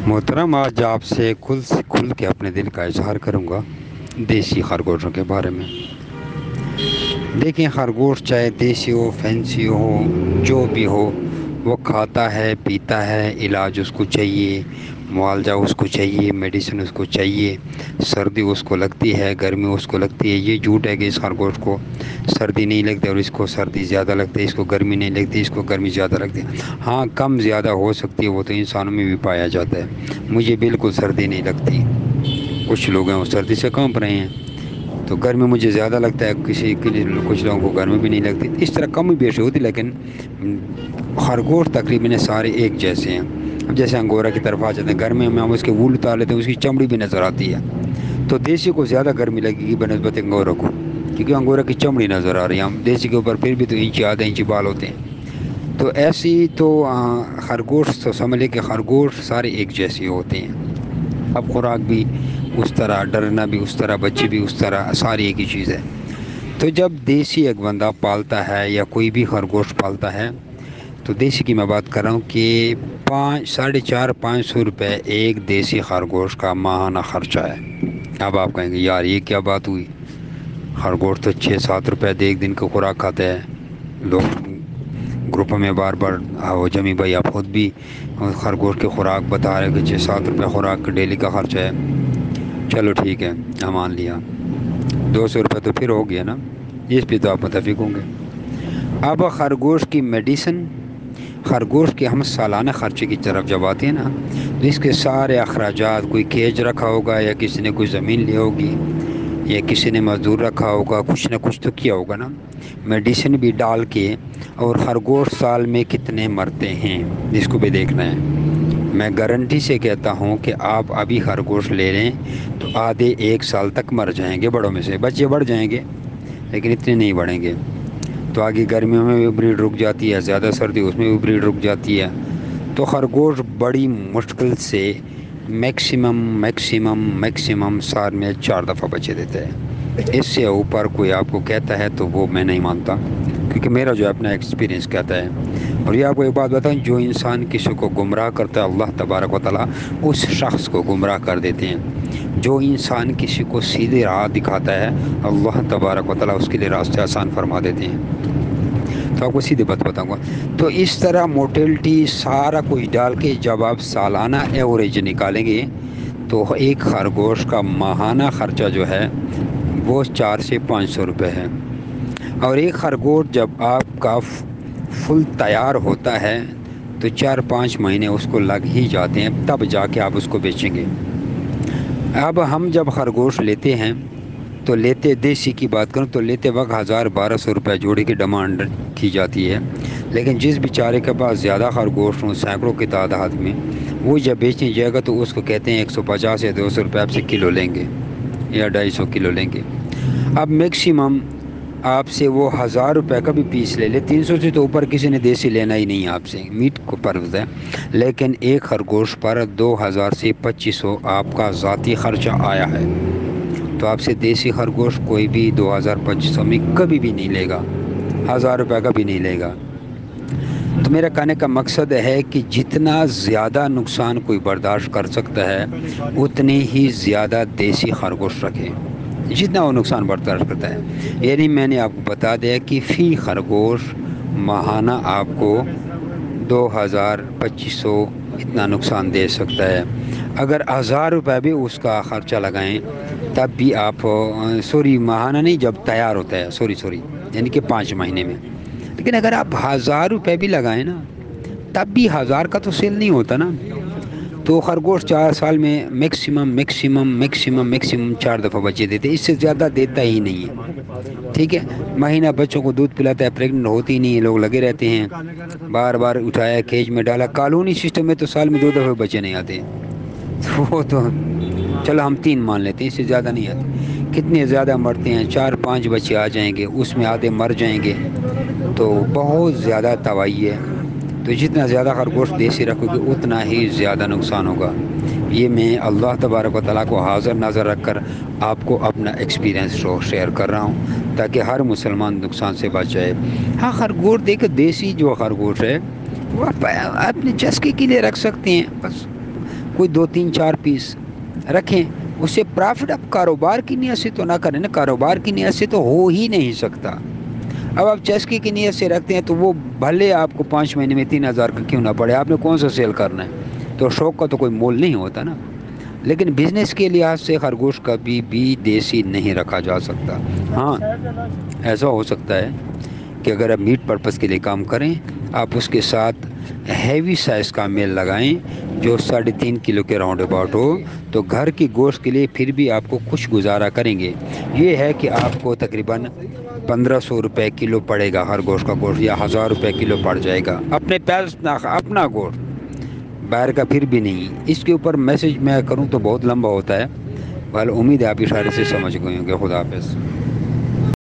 محترم، آج آپ سے کھل کے اپنے دل کا اظہار کروں گا دیسی خرگوشوں کے بارے میں۔ دیکھیں، خرگوش چاہے دیسی ہو، فینسی ہو، جو بھی ہو، وہ کھاتا ہے، پیتا ہے، علاج اس کو چاہیے، معالجہ اس کو چاہیے، میڈیسن اس کو چاہیے۔ سردی اس کو لگتی ہے، گرمی اس کو لگتی ہے۔ یہ جھوٹ ہے کہ اس خرگوش کو سردی نہیں لگتی اور اس کو سردی زیادہ لگتی ہے، اس کو گرمی نہیں لگتی، اس کو گرمی زیادہ لگتی ہے۔ ہاں، کم زیادہ ہو سکتی ہے، وہ تو انسانوں میں بھی پایا جاتا ہے۔ مجھے بالکل سردی نہیں لگتی، کچھ لوگ ہیں وہ سردی سے کانپ رہے ہیں، تو گرمی مجھے زیادہ لگتا ہے، کچھ لوگوں کو گرمی بھی نہیں لگتی، اس طرح کم بیش ہوتی۔ لیکن خرگوش تقریباً سارے ایک جیسے ہیں۔ اب جیسے انگورا کی طرف آ جاتے ہیں، گرمی میں ہم اس کے وول اتار لیتے ہیں، اس کی چمڑی بھی نظر آتی ہے، تو دیسی کو زیادہ گرمی لگے گی بنسبت انگورا کو، کیونکہ انگورا کی چمڑی نظر آ رہی ہے۔ ہم دیسی کے اوپر پھر بھی تو انچی آدھا انچی بال ہوتے ہیں، تو ایسی تو خرگوش تو سمجھ لے کہ خرگوش سارے ایک جیسے ہوتے ہیں۔ اب خوراک بھی اس طرح، ڈرنا بھی اس طرح، بچے بھی اس طرح، ساری ایک ہی چیز ہے۔ تو جب دیسی ایک بندہ پالتا ہے یا کوئی بھی خرگوش پالتا ہے، تو دیسی کی میں بات کر رہا ہوں کہ 450-500 روپے ایک دیسی خرگوش کا ماہانہ خرچہ ہے۔ اب آپ کہیں گے یار یہ کیا بات ہوئی، خرگوش تو 6-7 روپے دے ایک دن کا خوراک کھاتے ہیں لوگ۔ گروپ میں بار بار جمی بھائی آپ خود بھی خرگوش کی خوراک بتا رہے کہ 6-7 روپے خوراک ڈیلی کا خرچہ ہے۔ چلو ٹھیک ہے، مان لیا، 200 روپے تو پھر ہو گیا نا، اس پہ تو آپ متفق ہوں گے۔ اب خرگوش کی میڈیسن، خرگوش کے ہم سالانہ خرچے کی طرف جب آتے ہیں نا، تو اس کے سارے اخراجات، کوئی کیج رکھا ہوگا یا کسی نے کوئی زمین لی ہوگی یا کسی نے مزدور رکھا ہوگا، کچھ نہ کچھ تو کیا ہوگا نا، میڈیسن بھی ڈال کے۔ اور خرگوش سال میں کتنے مرتے ہیں اس کو بھی دیکھنا ہے۔ میں گارنٹی سے کہتا ہوں کہ آپ ابھی خرگوش لے لیں تو آدھے 1 سال تک مر جائیں گے، بڑوں میں سے بچے بڑھ جائیں گے لیکن اتنے نہیں بڑھیں گے۔ تو آگے گرمیوں میں بھی بریڈ رک جاتی ہے، زیادہ سردی اس میں بھی بریڈ رک جاتی ہے، تو خرگوش بڑی مشکل سے میکسیمم سال میں 4 دفعہ بچے دیتے ہیں۔ اس سے اوپر کوئی آپ کو کہتا ہے تو وہ میں نہیں مانتا، کیونکہ میرا جو اپنا ایکسپیرینس کہتا ہے۔ اور یہ آپ کو ایک بات بتاؤں، جو انسان کسی کو گمراہ کرتا ہے اللہ تبارک و تعالیٰ اس شخص کو گمراہ کر دیتے ہیں۔ جو انسان کسی کو سیدھی راہ دکھاتا ہے اللہ تبارک و تعالیٰ اس کے لیے راستے آسان فرما دیتے ہیں۔ تو آپ کو سیدھی بات بتاؤں گا، تو اس طرح موٹیلٹی سارا کچھ ڈال کے جب آپ سالانہ ایوریج نکالیں گے تو ایک خرگوش کا ماہانہ خرچہ جو ہے وہ 400 سے 500 روپے ہے۔ اور ایک خرگوش جب آپ کا فل تیار ہوتا ہے تو 4-5 مہینے اس کو لگ ہی جاتے ہیں، تب جا کے آپ اس کو بیچیں گے۔ اب ہم جب خرگوش لیتے ہیں تو دیسی کی بات کروں تو لیتے وقت 1000-1200 روپے جوڑے کی ڈیمانڈ کی جاتی ہے، لیکن جس بیچارے کے پاس زیادہ خرگوش ہوں، سینکڑوں کی تعداد میں، وہ جب بیچنے جائے گا تو اس کو کہتے ہیں 150 یا 200 روپے آپ سے کلو لیں گے یا 250 کلو لیں گے۔ اب میکسیمم آپ سے وہ 1000 روپے کا بھی پیس لے 300 سے تو اوپر کسی نے دیسی لینا ہی نہیں آپ سے، میٹ کو پرز ہے، لیکن ایک خرگوش پر 2000 سے 2500 آپ کا ذاتی خرچہ آیا ہے، تو آپ سے دیسی خرگوش کوئی بھی 2000-2500 میں کبھی بھی نہیں لے گا، 1000 روپے کا بھی نہیں لے گا۔ تو میرا کہنے کا مقصد ہے کہ جتنا زیادہ نقصان کوئی برداشت کر سکتا ہے اتنی ہی زیادہ دیسی خرگوش رکھیں، جتنا وہ نقصان برداشت کرتا ہے۔ یعنی میں نے آپ کو بتا دیا کہ فی خرگوش ماہانہ آپ کو 2000-2500 اتنا نقصان دے سکتا ہے۔ اگر 1000 روپے بھی اس کا خرچہ لگائیں تب بھی آپ ماہانہ نہیں، جب تیار ہوتا ہے یعنی کہ 5 مہینے میں، لیکن اگر آپ 1000 روپے بھی لگائیں نا تب بھی 1000 کا تو سیل نہیں ہوتا نا۔ تو خرگوش 4 سال میں میکسیمم 4 دفعہ بچے دیتے، اس سے زیادہ دیتا ہی نہیں ہے، ٹھیک ہے۔ مہینہ بچوں کو دودھ پلاتا ہے، پریگننٹ ہوتی نہیں ہے، لوگ لگے رہتے ہیں، بار بار اٹھایا کیج میں ڈالا۔ کالونی سسٹم میں تو سال میں 2 دفعہ بچے نہیں آتے، وہ تو چلو ہم 3 مان لیتے ہیں، اس سے زیادہ نہیں آتے۔ کتنے زیادہ مرتے ہیں، 4-5 بچے آ جائیں گے، اس میں آدھے مر جائیں گے، تو بہت زیادہ تباہی ہے۔ تو جتنا زیادہ خرگوش دیسی رکھو گے اتنا ہی زیادہ نقصان ہوگا۔ یہ میں اللہ تبارک و تعالیٰ کو حاضر نظر رکھ کر آپ کو اپنا ایکسپیرینس شیئر کر رہا ہوں تاکہ ہر مسلمان نقصان سے بچ جائے۔ ہاں، خرگوش دیکھ، دیسی جو خرگوش ہے وہ آپ اپنے چسکے کے لیے رکھ سکتے ہیں، بس کوئی 2 3 4 پیس رکھیں، اس سے پرافٹ اب کاروبار کی نیت سے تو نہ کریں نا، کاروبار کی نیت سے تو ہو ہی نہیں سکتا۔ اب آپ چسکی کی نیت سے رکھتے ہیں تو وہ بھلے آپ کو 5 مہینے میں 3,000 کا کیوں نہ پڑے، آپ نے کون سا سیل کرنا ہے؟ تو شوق کا تو کوئی مول نہیں ہوتا نا۔ لیکن بزنس کے لحاظ سے خرگوش کبھی بھی دیسی نہیں رکھا جا سکتا۔ ہاں ایسا ہو سکتا ہے کہ اگر آپ میٹ پرپس کے لیے کام کریں، آپ اس کے ساتھ ہیوی سائز کا میل لگائیں جو 3.5 کلو کے راؤنڈ اباؤٹ ہو، تو گھر کی گوشت کے لیے پھر بھی آپ کو کچھ گزارا کریں گے۔ یہ ہے کہ آپ کو تقریباً 1,500 روپے کلو پڑے گا ہر گوشت کا گوشت، یا 1,000 روپے کلو پڑ جائے گا، اپنے پیسے اپنا گوشت، باہر کا پھر بھی نہیں۔ اس کے اوپر میسج میں کروں تو بہت لمبا ہوتا ہے، بل امید ہے آپ اشارے سے سمجھ گئے ہوں گے۔ خدا حافظ۔